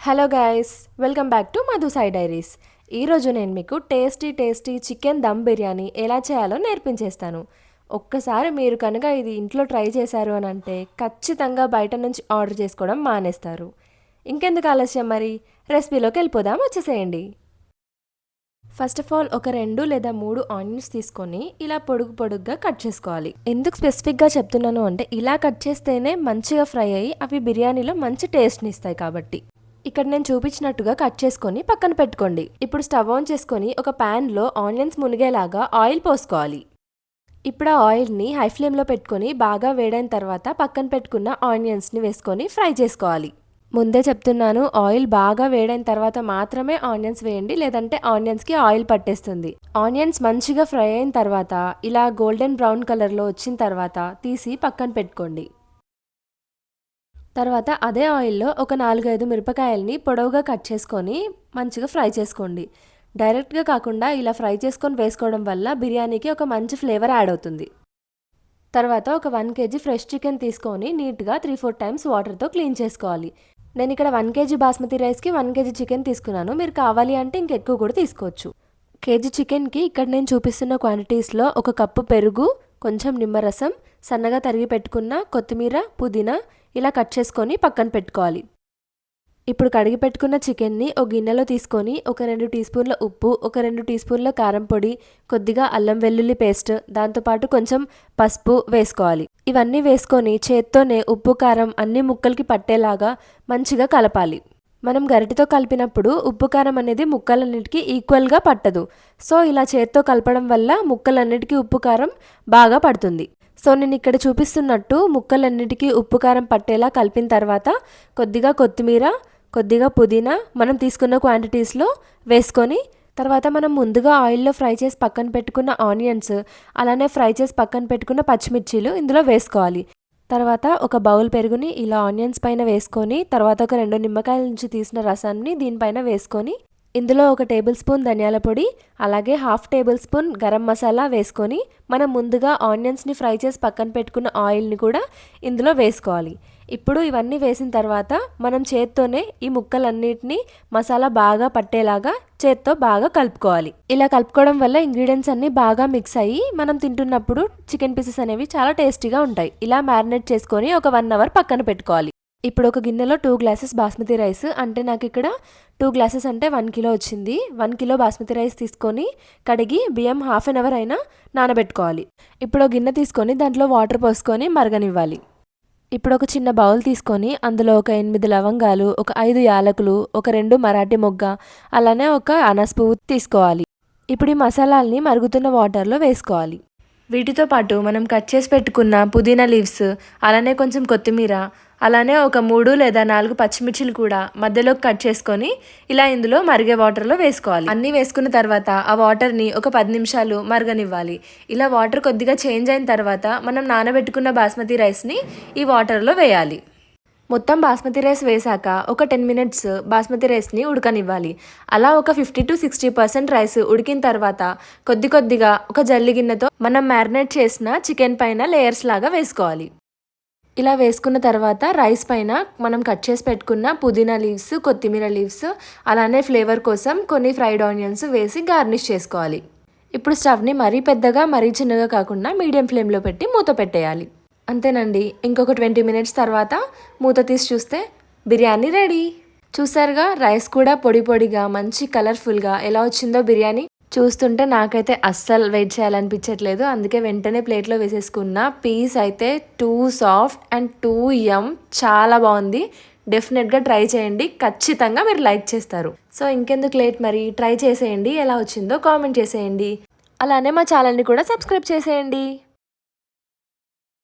Hello guys, welcome back to Madhu Sai diaries. ఈరోజు నేను మీకు టేస్టీ చికెన్ దమ్ బిర్యానీ ఎలా చేయాలో నేర్పించేస్తాను. ఒక్కసారి మీరు కనుక ఇది ఇంట్లో ట్రై చేశారు అని అంటే ఖచ్చితంగా బయట నుంచి ఆర్డర్ చేసుకోవడం మానేస్తారు. ఇంకెందుకు ఆలస్యం, మరి రెసిపీలోకి వెళ్ళిపోదాం, వచ్చేసేయండి. ఫస్ట్ ఆఫ్ ఆల్ ఒక 2 లేదా 3 ఆనియన్స్ తీసుకొని ఇలా పొడుగ్గా కట్ చేసుకోవాలి. ఎందుకు స్పెసిఫిక్గా చెప్తున్నాను అంటే ఇలా కట్ చేస్తేనే మంచిగా ఫ్రై అయ్యి అవి బిర్యానీలో మంచి టేస్ట్ని ఇస్తాయి కాబట్టి. ఇక్కడ నేను చూపించినట్టుగా కట్ చేసుకొని పక్కన పెట్టుకోండి. ఇప్పుడు స్టవ్ ఆన్ చేసుకొని ఒక ప్యాన్లో ఆనియన్స్ మునిగేలాగా ఆయిల్ పోసుకోవాలి. ఇప్పుడు ఆ ఆయిల్ని హై ఫ్లేమ్లో పెట్టుకొని బాగా వేడైన తర్వాత పక్కన పెట్టుకున్న ఆనియన్స్ని వేసుకొని ఫ్రై చేసుకోవాలి. ముందే చెప్తున్నాను, ఆయిల్ బాగా వేడైన తర్వాత మాత్రమే ఆనియన్స్ వేయండి, లేదంటే ఆనియన్స్కి ఆయిల్ పట్టేస్తుంది. ఆనియన్స్ మంచిగా ఫ్రై అయిన తర్వాత ఇలా గోల్డెన్ బ్రౌన్ కలర్లో వచ్చిన తర్వాత తీసి పక్కన పెట్టుకోండి. తర్వాత అదే ఆయిల్లో ఒక 4-5 మిరపకాయల్ని పొడవుగా కట్ చేసుకొని మంచిగా ఫ్రై చేసుకోండి. డైరెక్ట్గా కాకుండా ఇలా ఫ్రై చేసుకొని వేసుకోవడం వల్ల బిర్యానీకి ఒక మంచి ఫ్లేవర్ యాడ్ అవుతుంది. తర్వాత ఒక 1 kg ఫ్రెష్ చికెన్ తీసుకొని నీట్గా 3-4 టైమ్స్ వాటర్తో క్లీన్ చేసుకోవాలి. నేను ఇక్కడ 1 kg బాస్మతి రైస్కి 1 kg చికెన్ తీసుకున్నాను. మీరు కావాలి అంటే ఇంకెక్కువ కూడా తీసుకోవచ్చు. కేజీ చికెన్కి ఇక్కడ నేను చూపిస్తున్న క్వాంటిటీస్లో 1 కప్పు పెరుగు, కొంచెం నిమ్మరసం, సన్నగా తరిగి పెట్టుకున్న కొత్తిమీర, పుదీనా ఇలా కట్ చేసుకొని పక్కన పెట్టుకోవాలి. ఇప్పుడు కడిగి పెట్టుకున్న చికెన్ని ఒక గిన్నెలో తీసుకొని ఒక 2 టీ స్పూన్ల ఉప్పు, ఒక 2 టీ స్పూన్ల కారం పొడి, కొద్దిగా అల్లం వెల్లుల్లి పేస్ట్, దాంతోపాటు కొంచెం పసుపు వేసుకోవాలి. ఇవన్నీ వేసుకొని చేత్తోనే ఉప్పు కారం అన్ని ముక్కలకి పట్టేలాగా మంచిగా కలపాలి. మనం గరిటెతో కలిపినప్పుడు ఉప్పు కారం అనేది ముక్కలన్నిటికీ ఈక్వల్గా పట్టదు. సో ఇలా చేత్తో కలపడం వల్ల ముక్కలన్నిటికీ ఉప్పు కారం బాగా పడుతుంది. సో నేను ఇక్కడ చూపిస్తున్నట్టు ముక్కలన్నిటికీ ఉప్పు కారం పట్టేలా కలిపిన తర్వాత కొద్దిగా కొత్తిమీర, కొద్దిగా పుదీనా మనం తీసుకున్న క్వాంటిటీస్లో వేసుకొని తర్వాత మనం ముందుగా ఆయిల్లో ఫ్రై చేసి పక్కన పెట్టుకున్న ఆనియన్స్, అలానే ఫ్రై చేసి పక్కన పెట్టుకున్న పచ్చిమిర్చీలు ఇందులో వేసుకోవాలి. తర్వాత ఒక బౌల్ పెరుగుని ఇలా ఆనియన్స్ పైన వేసుకొని తర్వాత ఒక 2 నిమ్మకాయల నుంచి తీసిన రసాన్ని దీనిపైన వేసుకొని ఇందులో 1 టేబుల్ స్పూన్ ధనియాల పొడి, అలాగే 1/2 టేబుల్ స్పూన్ గరం మసాలా వేసుకొని మనం ముందుగా ఆనియన్స్ని ఫ్రై చేసి పక్కన పెట్టుకున్న ఆయిల్ని కూడా ఇందులో వేసుకోవాలి. ఇప్పుడు ఇవన్నీ వేసిన తర్వాత మనం చేత్తోనే ఈ ముక్కలన్నిటినీ మసాలా బాగా పట్టేలాగా చేత్తో బాగా కలుపుకోవాలి. ఇలా కలుపుకోవడం వల్ల ఇంగ్రీడియంట్స్ అన్నీ బాగా మిక్స్ అయ్యి మనం తింటున్నప్పుడు చికెన్ పీసెస్ అనేవి చాలా టేస్టీగా ఉంటాయి. ఇలా మ్యారినేట్ చేసుకొని ఒక 1 అవర్ పక్కన పెట్టుకోవాలి. ఇప్పుడు ఒక గిన్నెలో 2 గ్లాసెస్ బాస్మతి రైస్, అంటే నాకు ఇక్కడ 2 గ్లాసెస్ అంటే 1 కిలో వచ్చింది. 1 కిలో బాస్మతి రైస్ తీసుకొని కడిగి బియ్యం హాఫ్ అన్ అవర్ అయినా నానబెట్టుకోవాలి. ఇప్పుడు ఒక గిన్నె తీసుకొని దాంట్లో వాటర్ పోసుకొని మరగనివ్వాలి. ఇప్పుడు ఒక చిన్న బౌల్ తీసుకొని అందులో ఒక 8 లవంగాలు, ఒక 5 యాలకులు, ఒక 2 మరాఠీ మొగ్గ, అలానే ఒక అనాస్ పువ్వు తీసుకోవాలి. ఇప్పుడు ఈ మసాలాల్ని మరుగుతున్న వాటర్లో వేసుకోవాలి. వీటితో పాటు మనం కట్ చేసి పెట్టుకున్న పుదీనా లీవ్స్, అలానే కొంచెం కొత్తిమీర, అలానే ఒక 3 లేదా 4 పచ్చిమిర్చిలు కూడా మధ్యలోకి కట్ చేసుకొని ఇలా ఇందులో మరిగే వాటర్లో వేసుకోవాలి. అన్నీ వేసుకున్న తర్వాత ఆ వాటర్ని ఒక 10 నిమిషాలు మరగనివ్వాలి. ఇలా వాటర్ కొద్దిగా చేంజ్ అయిన తర్వాత మనం నానబెట్టుకున్న బాస్మతి రైస్ని ఈ వాటర్లో వేయాలి. మొత్తం బాస్మతి రైస్ వేశాక ఒక 10 మినిట్స్ బాస్మతి రైస్ని ఉడకనివ్వాలి. అలా ఒక 50-60% రైస్ ఉడికిన తర్వాత కొద్దిగా ఒక జల్లి గిన్నెతో మనం మ్యారినేట్ చేసిన చికెన్ పైన లేయర్స్ లాగా వేసుకోవాలి. ఇలా వేసుకున్న తర్వాత రైస్ పైన మనం కట్ చేసి పెట్టుకున్న పుదీనా లీవ్స్, కొత్తిమీర లీవ్స్, అలానే ఫ్లేవర్ కోసం కొన్ని ఫ్రైడ్ ఆనియన్స్ వేసి గార్నిష్ చేసుకోవాలి. ఇప్పుడు స్టవ్ని మరీ పెద్దగా మరీ చిన్నగా కాకుండా మీడియం ఫ్లేమ్లో పెట్టి మూత పెట్టేయాలి. అంతేనండి. ఇంకొక 20 మినిట్స్ తర్వాత మూత తీసి చూస్తే బిర్యానీ రెడీ. చూసారుగా, రైస్ కూడా పొడిగా మంచి కలర్ఫుల్గా ఎలా వచ్చిందో బిర్యానీ. చూస్తుంటే నాకైతే అస్సలు వెయిట్ చేయాలనిపించట్లేదు. అందుకే వెంటనే ప్లేట్లో వేసేసుకున్న. పీస్ అయితే టూ సాఫ్ట్ అండ్ టూ యమ్, చాలా బాగుంది. డెఫినెట్గా ట్రై చేయండి, ఖచ్చితంగా మీరు లైక్ చేస్తారు. సో ఇంకెందుకు లేట్, మరి ట్రై చేసేయండి. ఎలా వచ్చిందో కామెంట్ చేసేయండి. అలానే మా ఛానల్ని కూడా సబ్స్క్రైబ్ చేసేయండి.